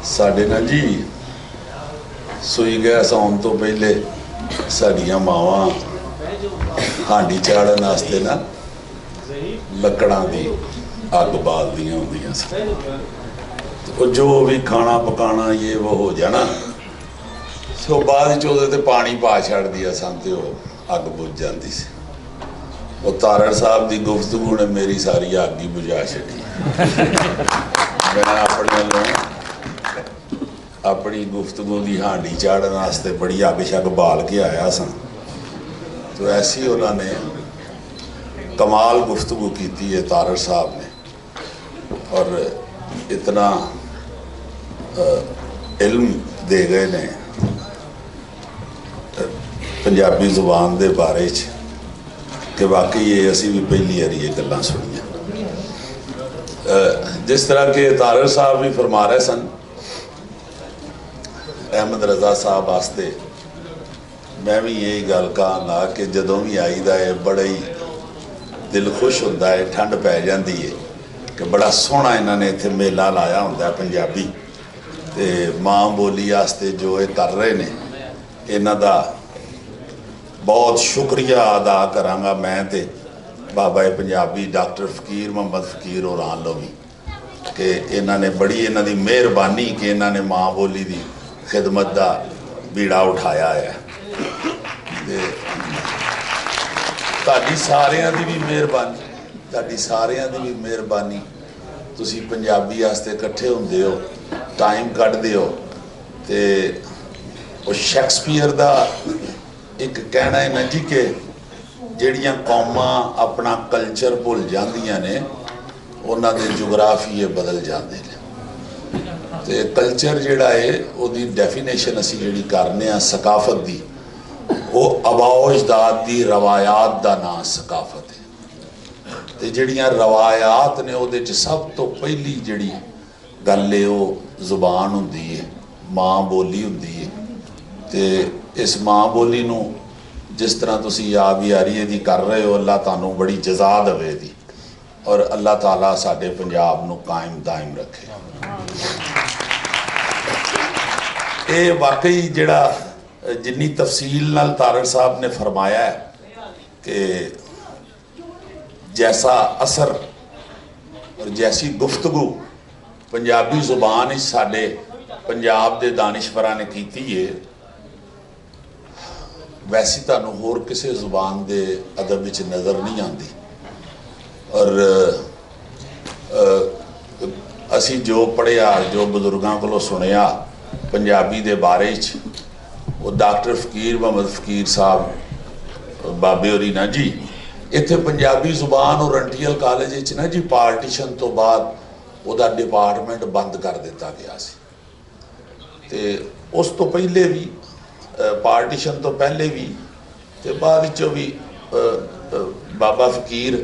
ਸਾਡੇ ਨਾਲ ਜੀ ਸੂਈ ਗੈਸ ਆਉਣ ਤੋਂ ਪਹਿਲੇ ਸਾਡੀਆਂ ਮਾਵਾਂ ਹਾਂਡੀ ਚਾੜਨ ਵਾਸਤੇ ਨਾ ਲੱਕੜਾਂ ਦੀ ਅੱਗ ਬਾਲਦੀਆਂ ਹੁੰਦੀਆਂ ਸੀ। ਉਹ ਜੋ ਵੀ ਖਾਣਾ ਪਕਾਣਾ ਇਹ ਉਹ ਹੋ ਜਾਣਾ ਸੋ ਬਾਅਦ 'ਚ ਉਹਦੇ 'ਤੇ ਪਾਣੀ ਪਾ ਛੱਡਦੀਆਂ ਸਨ ਤੇ ਉਹ ਅੱਗ ਬੁਝ ਜਾਂਦੀ ਸੀ। ਉਹ ਤਾਰੜ ਸਾਹਿਬ ਦੀ ਗੁਫ਼ਤਗੂ ਨੇ ਮੇਰੀ ਸਾਰੀ ਅੱਗ ਹੀ ਬੁਝਾ ਛੱਡੀ। मैं अपनी गुफ्तगू की हांडी चाड़न वास्ते बड़ी अग शग बाल के आया सा तो ऐसी उन्होंने कमाल गुफ्तगू की है तारड़ साहब ने और इतना इल्म दे गए ने पंजाबी जुबान के बारे कि वाकई ये असी भी पहली बारी ये गल्लां सुनिया। जिस तरह के तारड़ साहब भी फरमा रहे सन अहमद रजा साहब वास्ते मैं भी यही गल कहांगा कि जदों भी आईदा है बड़ा ही दिल खुश होता है, ठंड पै जाती है कि बड़ा सोहना इन्होंने इत्थे मेला लाया होंदा पंजाबी ते माँ बोली वास्ते जो ये कर रहे ने इन्हां दा बहुत शुक्रिया अदा करांगा मैं ते बाबा पंजाबी डॉक्टर फकीर मोहम्मद फकीर और आलो भी कि इन्होंने बड़ी इन्हों की मेहरबानी कि इन्होंने माँ बोली की खिदमत का बीड़ा उठाया है। ताड़ी सारियां दी भी मेहरबानी, ताड़ी सारियां दी भी मेहरबानी तुसी पंजाबी वास्ते इकट्ठे होंदे हो, टाइम कढ़दे हो ते वो शैक्सपीयर का एक कहना है ना जी कि ਜਿਹੜੀਆਂ ਕੌਮਾਂ अपना कल्चर भुल ਜਾਂਦੀਆਂ ਨੇ ਉਹਨਾਂ ਦੇ ਜੋਗਰਾਫੀਏ बदल ਜਾਂਦੇ ਨੇ ਤੇ कल्चर ਜਿਹੜਾ ਹੈ ਉਹਦੀ ਡੈਫੀਨੇਸ਼ਨ ਅਸੀਂ ਜਿਹੜੀ ਕਰਨੇ ਆ ਸਕਾਫਤ ਦੀ ਉਹ ਆਬਾਓ ਅਜਦਾਦ ਦੀ ਰਵਾਇਤ ਦਾ ਨਾਂ ਸਕਾਫਤ ਹੈ ਤੇ ਜਿਹੜੀਆਂ ਰਵਾਇਤ ਨੇ ਉਹਦੇ 'ਚ ਸਭ ਤੋਂ ਪਹਿਲੀ ਜਿਹੜੀ ਗੱਲ ਹੈ ਉਹ ਜ਼ੁਬਾਨ ਹੁੰਦੀ ਹੈ, ਮਾਂ ਬੋਲੀ ਹੁੰਦੀ ਹੈ ਤੇ ਇਸ ਮਾਂ ਬੋਲੀ ਨੂੰ जिस तरह तुसी याद यारी दी कर रहे हो अल्लाह तानू बड़ी जजा दवे दी और अल्लाह ताला साडे पंजाब नू कायम दायम रखे। ये वाकई जिहड़ा जिन्नी तफसील नाल तारड़ साहब ने फरमाया है कि जैसा असर और जैसी गुफ्तगू पंजाबी जुबान साडे पंजाब दे दानिशवरां ने कीती है वैसी तुहानू होर किसी जुबान के अदब विच नज़र नहीं आती। और असी जो पढ़िया जो बजुर्गों को सुनिया पंजाबी के बारे वो डॉक्टर फकीर मोहम्मद फकीर साहब बाबे होरी ना जी इत्थे पंजाबी जुबान ओरेंटल कॉलेज ना जी पार्टीशन तो बाद वह डिपार्टमेंट बंद कर दिता गया सी ते उस तो पहले भी पार्टीशन तो पहले भी तो बाद भी बाबा फकीर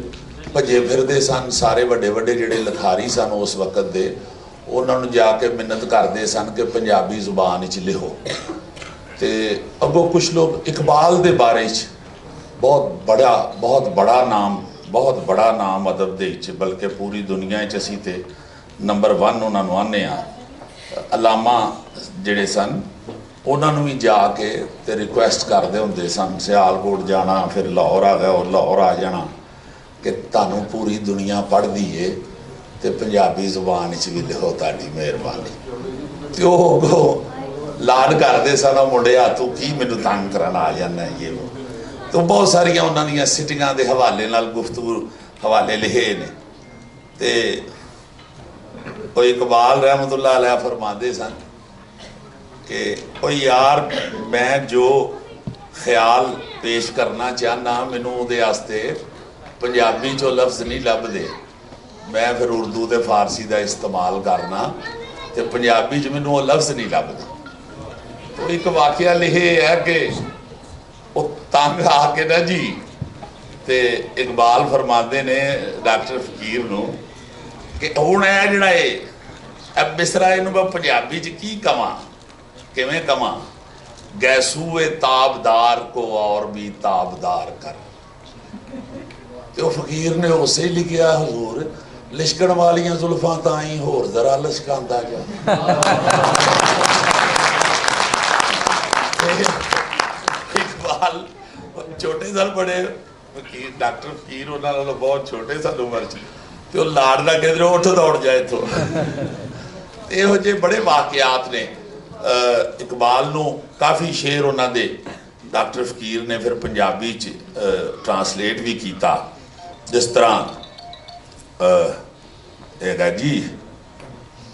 भजे फिरते सन सारे वड्डे वड्डे जिहड़े लिखारी सन उस वक्त दे उन्होंने जाके मिन्नत करते सन कि पंजाबी जुबान च लिखो तो अगों कुछ लोग इकबाल के बारे बहुत बड़ा नाम अदब दे बल्कि पूरी दुनिया असी तो नंबर 1 उन्होंने आने अलामा जिहड़े सन उन्होंने भी जाके तो रिक्वेस्ट करते होंगे सन सियालकोट जाना फिर लाहौर आ गया और लाहौर आ जाना कि तुहानू पूरी दुनिया पढ़ती है तो पंजाबी जुबान भी लिखो ताड़ी मेहरबानी तो लाड करते सन मुंडे तू की मैनू तंग करना आ जाना ये वो तो बहुत सारिया उन्होंने सिटिंगां के हवाले नाल गुफ्तगू हवाले लिखे ने तो इकबाल रहमतुल्लाह अलैह फरमाते सन कि कोई यार मैं जो ख्याल पेश करना चाहना मैनू उहदे वास्ते पंजाबी चो लफ्ज़ नहीं लभदे मैं फिर उर्दू ते फारसी का इस्तेमाल करना तो पंजाबी च मैनू वो लफ्ज़ नहीं लभदे। तो एक वाकया लिखे है कि वो तंग आके ना जी ते इकबाल फरमाते ने डॉक्टर फकीर नू कि हुण है जिहड़ा मिसरा इहनूं मैं पंजाबी च की कवां किवें कवां गैसूए ताबदार को और भी ताबदार कर तो फकीर ने उसे लिखा हुजूर ਲਿਸ਼ਕਣ ਵਾਲੀਆਂ ਜ਼ੁਲਫਾਂ ਤਾਂ ਹੀ ਹੋਰ ਜ਼ਰਾ ਲਿਸ਼ਕਾਂਦਾ ਜਾ। ਇਕਬਾਲ ਛੋਟੇ ਸਾਲ ਬੜੇ ਵਕੀਲ ਡਾਕਟਰ ਫਕੀਰ ਉਹਨਾਂ ਨਾਲੋਂ ਬਹੁਤ ਛੋਟੇ ਸਨ ਉਮਰ 'ਚ, ਤੇ ਉਹ ਲਾੜ ਦਾ ਕਹਿੰਦੇ ਉੱਠ ਦੌੜ ਜਾਏ ਇੱਥੋਂ। ਇਹੋ ਜਿਹੇ ਬੜੇ ਵਾਕਿਆਤ ਨੇ। ਇਕਬਾਲ ਨੂੰ ਕਾਫੀ ਸ਼ੇਰ ਉਹਨਾਂ ਦੇ ਡਾਕਟਰ ਫਕੀਰ ਨੇ ਫਿਰ ਪੰਜਾਬੀ 'ਚ ਟਰਾਂਸਲੇਟ ਵੀ ਕੀਤਾ, ਜਿਸ ਤਰ੍ਹਾਂ ਹੈਗਾ ਜੀ,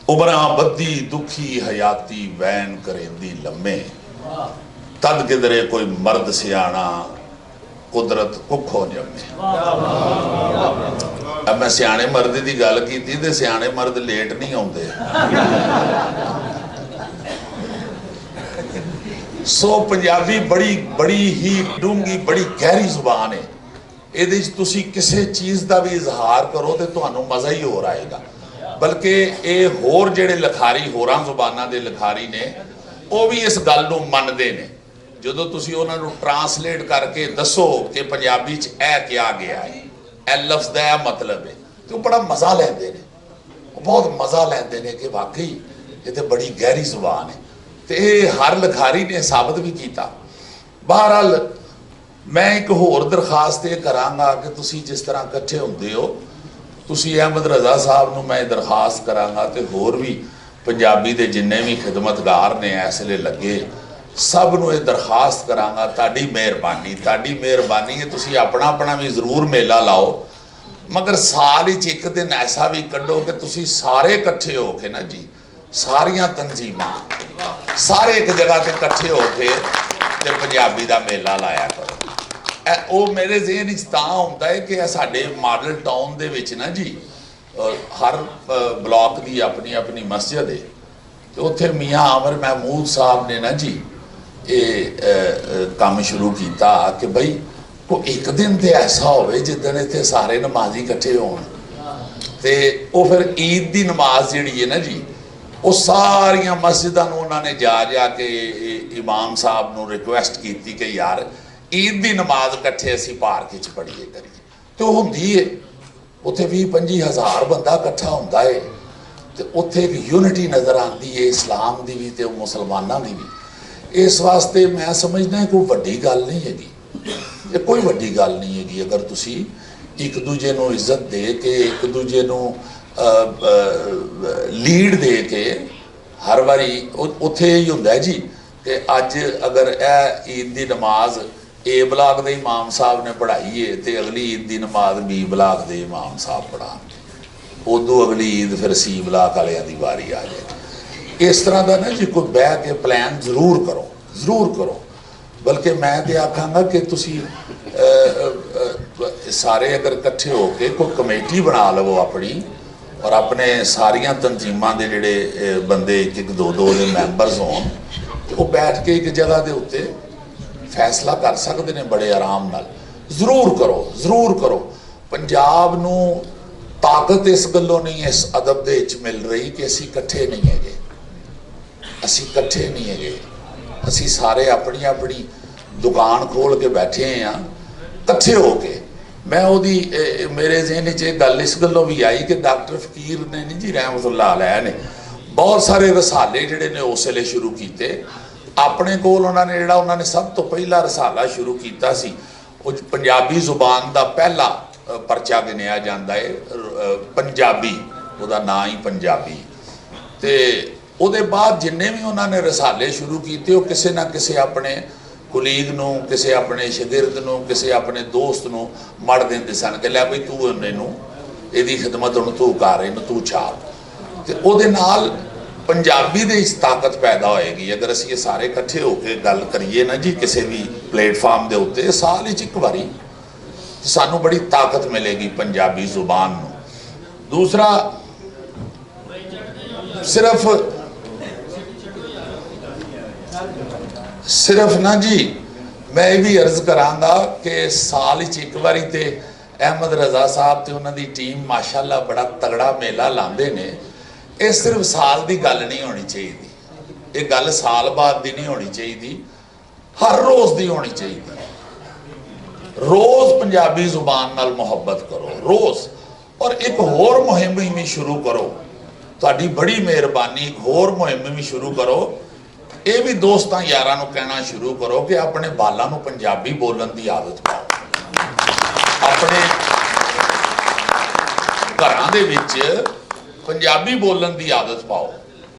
ਉਮਰਾਂ ਬੱਧੀ ਦੁਖੀ ਹਯਾਤੀ ਵੈਨ ਕਰੇਂਦੀ ਲੰਮੇ, ਤਦ ਕਿਧਰੇ ਕੋਈ ਮਰਦ ਸਿਆਣਾ ਕੁਦਰਤ ਕੁੱਖੋਂ ਜੰਮੇ। अब मैं सियाने मर्द की गल की ते सियाने मर्द लेट नहीं आते। सो पंजाबी बड़ी बड़ी ही डूंगी बड़ी गहरी जुबान है। ये किसी चीज़ का भी इजहार करो तो तुहानू मज़ा ही हो आएगा। बल्कि ये होर जेड़े लिखारी होरां जुबानां दे लिखारी ने वो भी इस गल नू मनदे ने। जदों तुसीं उन्हां नू ट्रांसलेट करके दसो कि पंजाबी च ऐ क्या गया है, ऐ लफ्ज़ दा मतलब है, तो बड़ा मज़ा लैंदे ने, बहुत मज़ा लैंदे ने कि वाकई ये तो बड़ी गहरी जुबान है। तो ये हर लिखारी ने साबित भी किया। बहरहाल मैं एक होर दरखास्त ये करांगा कि तुसीं जिस तरह इकट्ठे हुंदे हो, तुसीं अहमद रज़ा साहब नूं मैं दरखास्त करांगा ते होर भी पंजाबी दे जिन्ने भी खिदमतगार ने इस वेले लगे सब नूं ये दरखास्त करांगा, तुहाडी मेहरबानी है तुसीं अपना अपना भी जरूर मेला लाओ, मगर साल विच एक दिन ऐसा भी कड्डो कि तुसीं सारे इकट्ठे हो के ना जी, सारियां तंजीमां सारे एक जगह ते इकट्ठे हो के ते पंजाबी दा मेला लाया करो। वो मेरे ज़हन च तां हुंदा है कि साडे मॉडल टाउन दे विच ना जी हर ब्लॉक की अपनी अपनी मस्जिद है, तो उत्थे मियाँ आमर महमूद साहब ने ना जी ये काम शुरू किया कि बई को एक दिन तो ऐसा हो जिदन इतने सारे नमाजी इकट्ठे होण, ते वो फिर ईद की नमाज जिहड़ी है ना जी वो सारिया मस्जिदां नूं उन्होंने जा के इमाम साहब नूं रिक्वेस्ट की कि यार ईद की नमाज इकट्ठे असीं पार्क च पढ़ीए करिए, तो हुंदी है उत्थे 20-25 हज़ार बंदा इकट्ठा हुंदा है, तो उत्थे एक यूनिटी नज़र आती है इस्लाम की भी तो मुसलमानों की भी। इस वास्ते मैं समझना कोई वड्डी गल नहीं हैगी, ये कोई वड्डी गल नहीं हैगी। अगर तुसी एक दूजे नूं इज्जत दे के एक दूजे नूं लीड दे के हर बारी उत्थे ही हुंदा है जी कि अज अगर ईद की नमाज ए ब्लाक के इमाम साहब ने पढ़ाई है तो अगली ईद की नमाज बी ब्लाक के इमाम साहब पढ़ा, उदों अगली ईद फिर सी ब्लाक वालियां दी वारी आ जाए। इस तरह का ना जी कोई बह के प्लान जरूर करो। बल्कि मैं तो आखांगा कि तुसी सारे अगर इकट्ठे हो के कोई कमेटी बना लवो अपनी, और अपने सारिया तंजीमां दे जिहड़े बंदे एक दो दे मैंबरस होण, वो बैठ के एक जगह के उत्ते फैसला कर सकते हैं बड़े आराम नाल। जरूर करो। पंजाब नूं ताकत इस गल्लों नहीं इस अदब दे विच मिल रही कि असीं इकट्ठे नहीं हैगे, असीं सारे अपनी अपनी दुकान खोल के बैठे हैं इकट्ठे हो के। मैं उहदी मेरे ज़हन च गल इस गल्लों भी आई कि डॉक्टर फकीर ने नहीं जी रहमतुल्लाह अलैह ने बहुत सारे रसाले जिहड़े ने उस वेले शुरू किए। अपने कोल उन्होंने सब तो पहला रसाला शुरू किया सी, पंजाबी जुबान का पहला परचा गिनिया जाता है पंजाबी, उसका नाम ही पंजाबी। तो उसदे बाद जिन्ने भी उन्होंने रसाले शुरू किए वो किसी ना किसी अपने कुलीग नूं, किसी अपने शागिर्द नूं, किसी अपने दोस्त नूं मड़ देंदे सन कि लै बई तू इन्नू इहदी खिदमत हुण तू कर, इन्नू तू छाप। तो उहदे नाल पंजाबी दे इस ताकत पैदा होएगी। अगर असीं ये सारे इकट्ठे होकर गल करिए ना जी किसी भी प्लेटफार्म के उत्ते साल विच एक बारी, तो सानू बड़ी ताकत मिलेगी पंजाबी जुबान नूं। दूसरा सिर्फ ना जी मैं ये भी अर्ज करांगा कि साल विच एक बारी ते अहमद रज़ा साहब ते उन्हां दी टीम माशाअल्लाह बड़ा तगड़ा मेला लांदे ने। ये सिर्फ साल की गल नहीं होनी चाहिए, ये गल साल बाद की नहीं होनी चाहिए, हर रोज़ की होनी चाहिए। रोज़ पंजाबी जुबान नाल मुहब्बत करो, रोज़ ਔਰ ਇੱਕ ਹੋਰ ਮੁਹਿੰਮ ਵੀ ਸ਼ੁਰੂ ਕਰੋ, ਤੁਹਾਡੀ ਬੜੀ ਮਿਹਰਬਾਨੀ, ਇੱਕ ਹੋਰ ਮੁਹਿੰਮ ਵੀ ਸ਼ੁਰੂ ਕਰੋ। ਇਹ ਵੀ ਦੋਸਤਾਂ ਯਾਰਾਂ ਨੂੰ ਕਹਿਣਾ ਸ਼ੁਰੂ ਕਰੋ ਕਿ ਆਪਣੇ ਬਾਲਾਂ ਨੂੰ ਪੰਜਾਬੀ ਬੋਲਣ ਦੀ ਆਦਤ ਪਾਓ। ਆਪਣੇ ਘਰਾਂ ਦੇ ਵਿੱਚ ਪੰਜਾਬੀ ਬੋਲਣ ਦੀ ਆਦਤ ਪਾਓ।